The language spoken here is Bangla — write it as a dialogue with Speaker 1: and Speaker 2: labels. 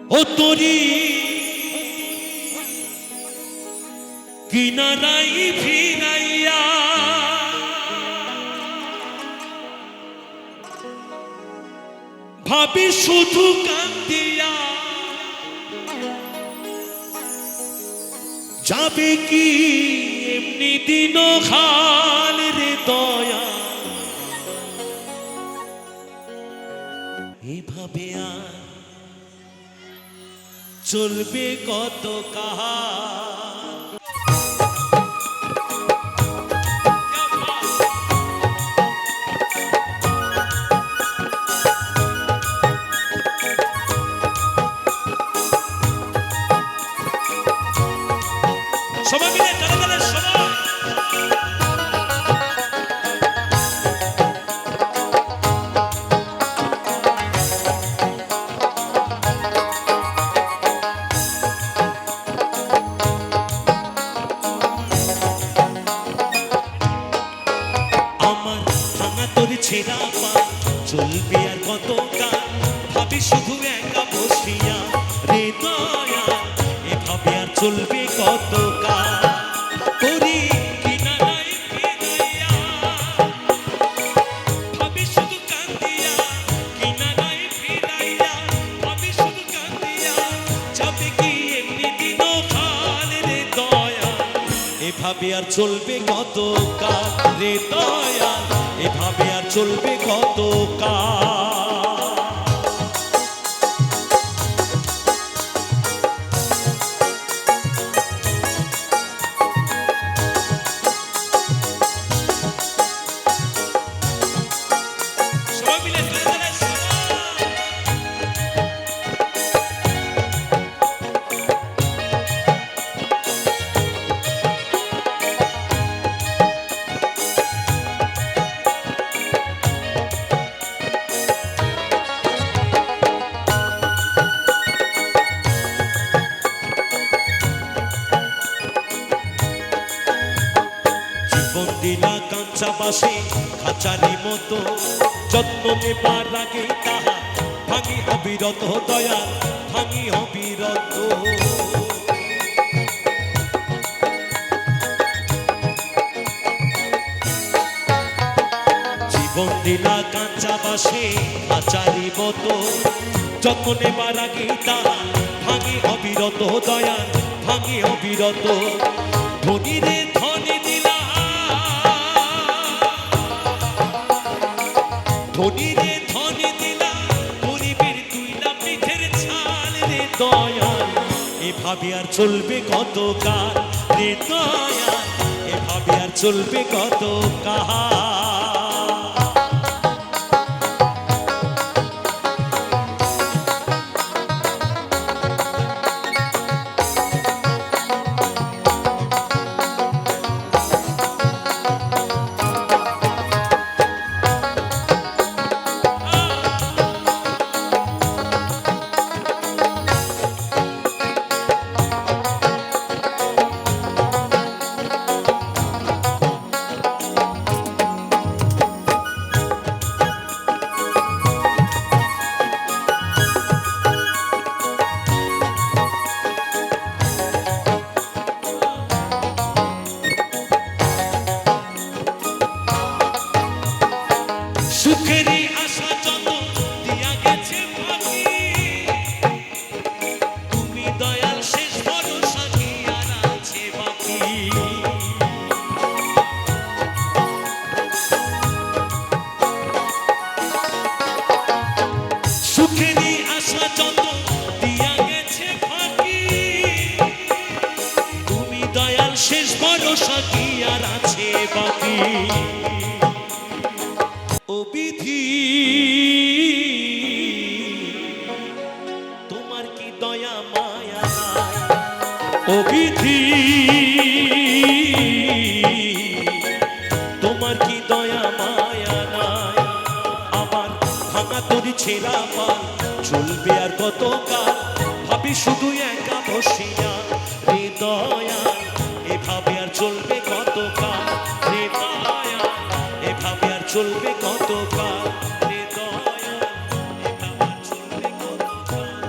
Speaker 1: ও তোরি কিনারাই ফিরাইয়া ভাবি শুধু কান্দিয়া যাবে কি এমনি দিন খাল রে দয়া এইভাবে আর চলবে কত কাহা সবাই মিলে চলে গেলে সবাই আমার ভাঙা তোর ছেঁড়া পা চলবে আর কত কাল ভাবি শুধু একা বসিয়া রে দয়া এভাবে আর চলবে কত কাল তোরি কিনারায় ফিরাইয়া ভাবি শুধু কান্দিয়া কিনারায় ফিরাইয়া ভাবি শুধু কান্দিয়া যাবে কি এমনি দিন খাল রে দয়া এভাবে আর চলবে কত কাল রে দয়া এভাবে আর চলবে কত কাল সবাই মিলে চলে গেলে জীবন দিলা কাঁচা বাসে খাঁচারি মতো যত্ন নেবার আগে তাহা ভাঙি অবিরত দয়া ভাঙি অবিরত জীবন দিলা কাঁচা বাসে খাঁচারি মতো যত্ন নেবার আগে তাহা ভাঙি অবিরত দয়া ভাঙি অবিরত ধনী রে ধনী দিলা ধনী রে ধনী দিলা গরিবের তুইলা পিঠের ছাল রে দয়া এভাবে আর চলবে কত কাল রে দয়া এভাবে আর চলবে কত কাল সুখেরই আশা যত দিয়া গেছে ফাঁকি তুমি দয়াল শেষ ভরসা কি আর আছে বাকি সুখেরই আশা যত দিয়া গেছে ফাঁকি তুমি দয়াল শেষ ভরসা কি আর আছে বাকি ও বিধি তোমার কি দয়া মায়া নাই ও বিধি তোমার কি দয়া মায়া নাই আমার ভাঙা তোর ছেঁড়া পাল চলবে আর কত কাল ভাবি শুধু একা বসিয়া রে দয়া এভাবে আর চলবে কত কাল রে দয়া এভাবে আর চলবে কত কাল রে দয়া এভাবে আর চলবে কত কাল